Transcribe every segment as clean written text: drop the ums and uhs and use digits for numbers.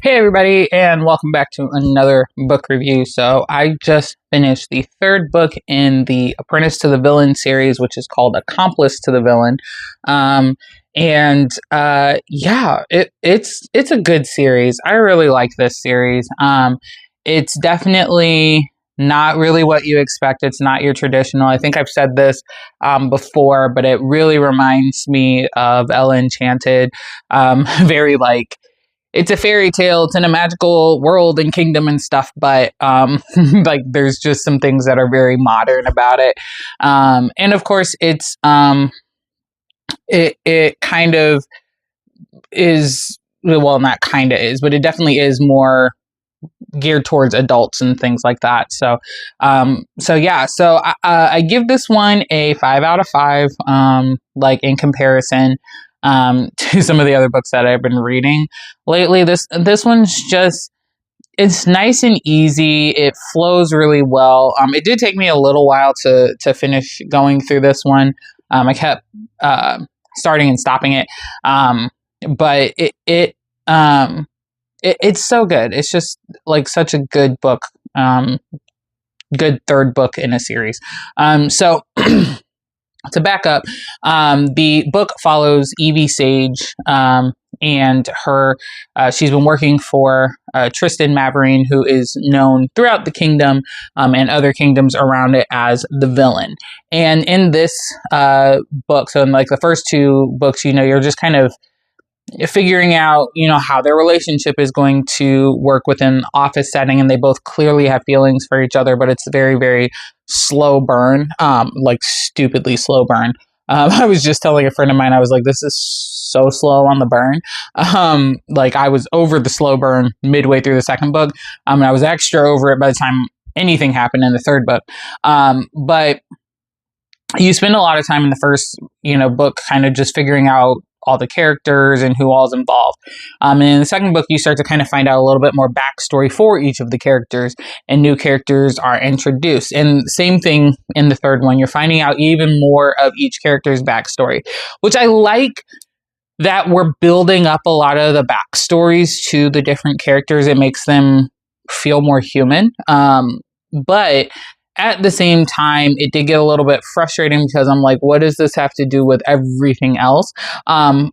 Hey everybody, and welcome back to another book review. So I just finished the third book in the Apprentice to the Villain series, which is called Accomplice to the Villain. It's a good series. I really like this series. It's definitely not really what you expect. It's not your traditional. I think I've said this before, but it really reminds me of Ella Enchanted. Very like, it's a fairy tale, it's in a magical world and kingdom and stuff, but like there's just some things that are very modern about it. And of course it kind of is, well, not kind of is, but it definitely is more geared towards adults and things like that. So I give this one a 5 out of 5, like in comparison to some of the other books that I've been reading lately. This one's just, it's nice and easy. It flows really well. It did take me a little while to finish going through this one. I kept starting and stopping it, but it's so good. It's just like such a good book, good third book in a series. So to back up, the book follows Evie Sage and her. She's been working for Tristan Maverine, who is known throughout the kingdom and other kingdoms around it as the villain. And in this book, so in like the first two books, you're just kind of figuring out, how their relationship is going to work within an office setting, and they both clearly have feelings for each other, but it's very, very slow burn, like stupidly slow burn. I was just telling a friend of mine, I was like, this is so slow on the burn. Like I was over the slow burn midway through the second book, and I was extra over it by the time anything happened in the third book. But you spend a lot of time in the first, book kind of just figuring out all the characters and who all's involved. And in the second book, you start to kind of find out a little bit more backstory for each of the characters, and new characters are introduced. And same thing in the third one, you're finding out even more of each character's backstory, which I like, that we're building up a lot of the backstories to the different characters. It makes them feel more human. But at the same time, it did get a little bit frustrating because I'm like, what does this have to do with everything else?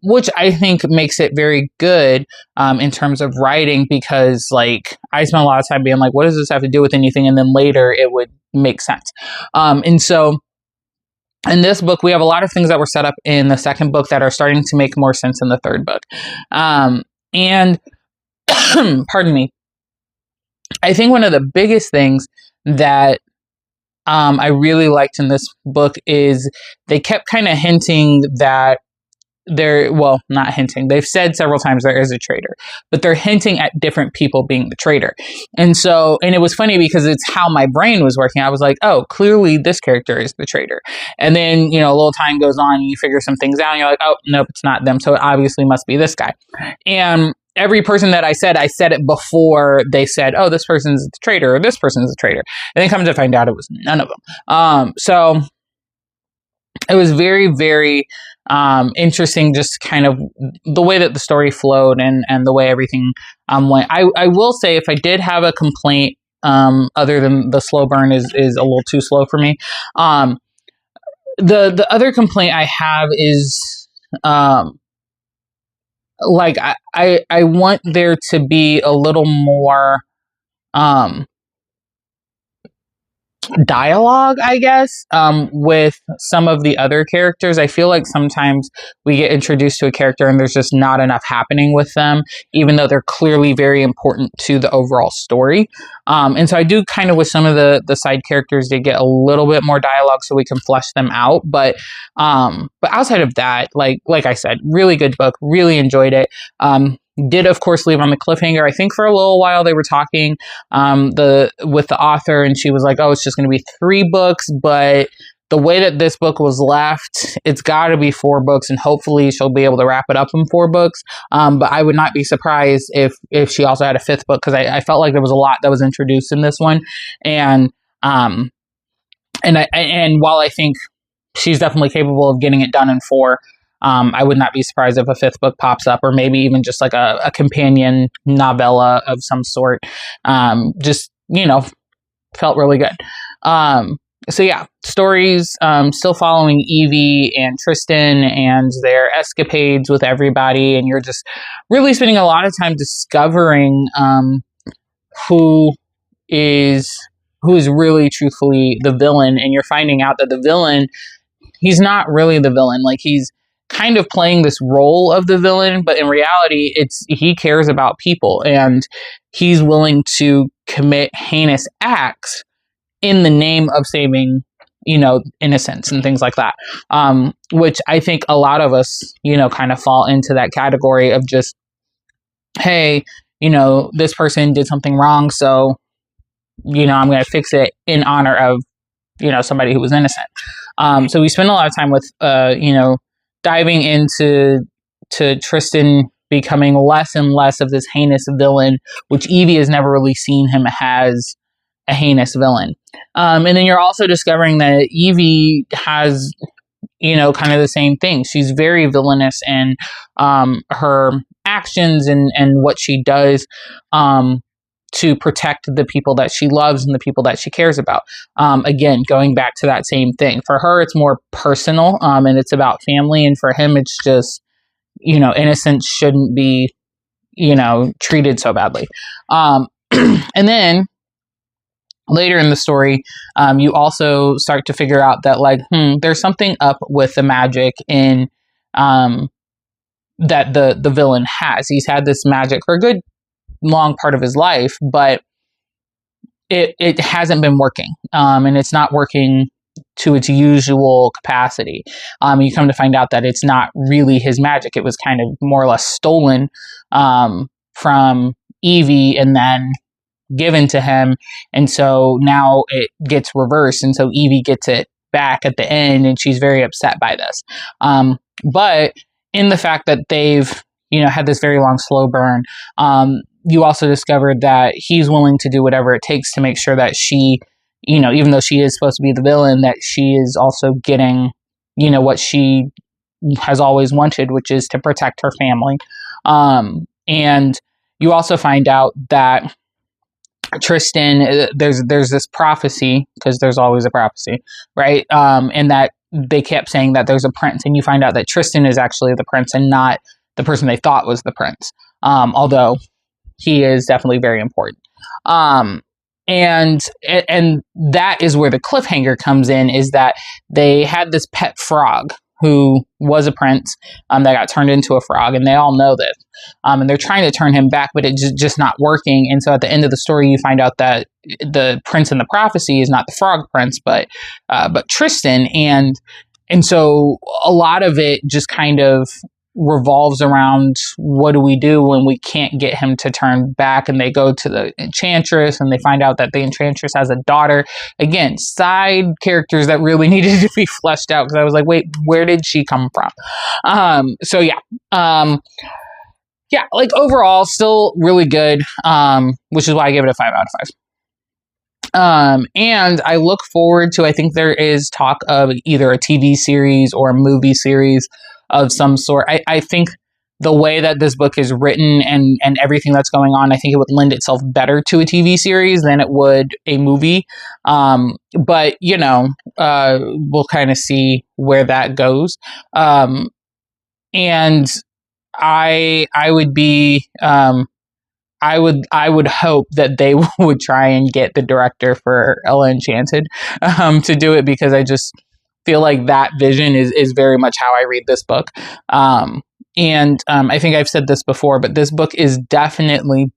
Which I think makes it very good in terms of writing, because like I spent a lot of time being like, what does this have to do with anything? And then later it would make sense. And so in this book, we have a lot of things that were set up in the second book that are starting to make more sense in the third book. And pardon me, I think one of the biggest things that I really liked in this book is they kept kind of hinting that not hinting. They've said several times there is a traitor, but they're hinting at different people being the traitor. And it was funny because it's how my brain was working. I was like, oh, clearly this character is the traitor. And then, a little time goes on and you figure some things out and you're like, oh, nope, it's not them. So it obviously must be this guy. And every person that I said it before they said, oh, this person's the traitor or this person's the traitor. And then come to find out it was none of them. So it was very, very interesting, just kind of the way that the story flowed and the way everything went. I will say, if I did have a complaint, other than the slow burn is a little too slow for me. The other complaint I have is like I want there to be a little more dialogue, I guess, with some of the other characters. I feel like sometimes we get introduced to a character and there's just not enough happening with them, even though they're clearly very important to the overall story. And so I do kind of, with some of the side characters, they get a little bit more dialogue so we can flesh them out. But outside of that, like I said, really good book, really enjoyed it. Did of course leave on the cliffhanger. I think for a little while they were talking with the author, and she was like, oh, it's just going to be 3 books, but the way that this book was left, it's got to be 4 books, and hopefully she'll be able to wrap it up in 4 books. But I would not be surprised if she also had a 5th book, because I felt like there was a lot that was introduced in this one. And while I think she's definitely capable of getting it done in 4, I would not be surprised if a fifth book pops up, or maybe even just like a companion novella of some sort. Just, felt really good. So yeah, stories still following Evie and Tristan and their escapades with everybody, and you're just really spending a lot of time discovering who is really truthfully the villain, and you're finding out that the villain, he's not really the villain. Like, he's kind of playing this role of the villain, but in reality, he cares about people, and he's willing to commit heinous acts in the name of saving, innocence and things like that. Which I think a lot of us, kind of fall into that category of just, hey, this person did something wrong, so, I'm going to fix it in honor of, somebody who was innocent. So we spend a lot of time with, diving into Tristan becoming less and less of this heinous villain, which Evie has never really seen him as a heinous villain. And then you're also discovering that Evie has, kind of the same thing. She's very villainous in her actions and what she does to protect the people that she loves and the people that she cares about. Again, going back to that same thing. For her, it's more personal, and it's about family. And for him, it's just, innocence shouldn't be, treated so badly. And then later in the story, you also start to figure out that, like, there's something up with the magic in that the villain has. He's had this magic for a good long part of his life, but it hasn't been working, and it's not working to its usual capacity. You come to find out that it's not really his magic. It was kind of more or less stolen from Evie and then given to him, and so now it gets reversed, and so Evie gets it back at the end, and she's very upset by this. But in the fact that they've had this very long slow burn, you also discovered that he's willing to do whatever it takes to make sure that she, even though she is supposed to be the villain, that she is also getting, what she has always wanted, which is to protect her family. And you also find out that Tristan, there's this prophecy, because there's always a prophecy, right? And that they kept saying that there's a prince, and you find out that Tristan is actually the prince and not the person they thought was the prince. Although he is definitely very important. And that is where the cliffhanger comes in, is that they had this pet frog who was a prince that got turned into a frog, and they all know this. And they're trying to turn him back, but it's just not working. And so at the end of the story, you find out that the prince in the prophecy is not the frog prince, but Tristan. And so a lot of it just kind of revolves around, what do we do when we can't get him to turn back? And they go to the enchantress, and they find out that the enchantress has a daughter. Again, side characters that really needed to be fleshed out, because I was like, wait, where did she come from? So yeah. Yeah, like overall, still really good, which is why I give it a 5 out of 5. And I look forward to, I think there is talk of either a TV series or a movie series of some sort. I think the way that this book is written and everything that's going on, I think it would lend itself better to a TV series than it would a movie. But, we'll kind of see where that goes. And I would be, I would hope that they would try and get the director for Ella Enchanted to do it, because I just feel like that vision is very much how I read this book. And I think I've said this before, but this book is definitely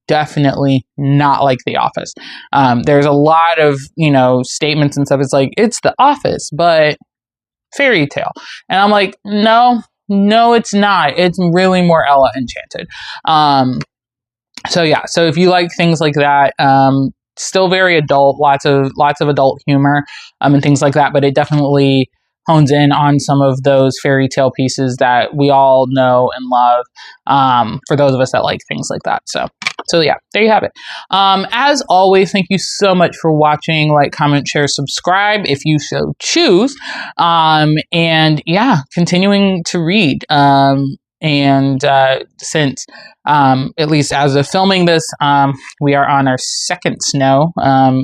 not like The Office. There's a lot of, statements and stuff. It's like, it's The Office, but fairy tale. And I'm like, no, it's not. It's really more Ella Enchanted. So yeah, so if you like things like that, still very adult, lots of adult humor, and things like that, but it definitely hones in on some of those fairy tale pieces that we all know and love, for those of us that like things like that. So So yeah, there you have it. As always, thank you so much for watching. Like, comment, share, subscribe if you so choose. And yeah, continuing to read. And since, at least as of filming this, we are on our second snow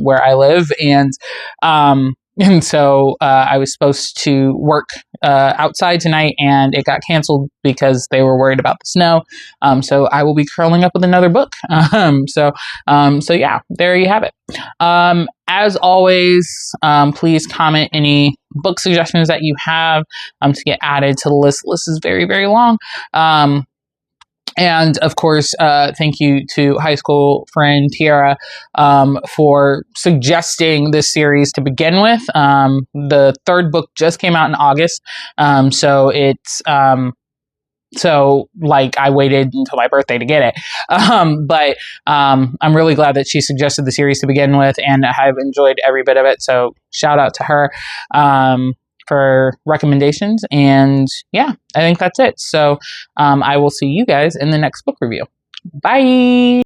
where I live, and so I was supposed to work outside tonight, and it got canceled because they were worried about the snow. So I will be curling up with another book. So yeah, there you have it. As always, please comment any book suggestions that you have to get added to the list. The list is very, very long. And of course, thank you to high school friend Tiara for suggesting this series to begin with. The third book just came out in August, so it's so like I waited until my birthday to get it. But I'm really glad that she suggested the series to begin with, and I've enjoyed every bit of it. So shout out to her for recommendations. And yeah, I think that's it. So I will see you guys in the next book review. Bye.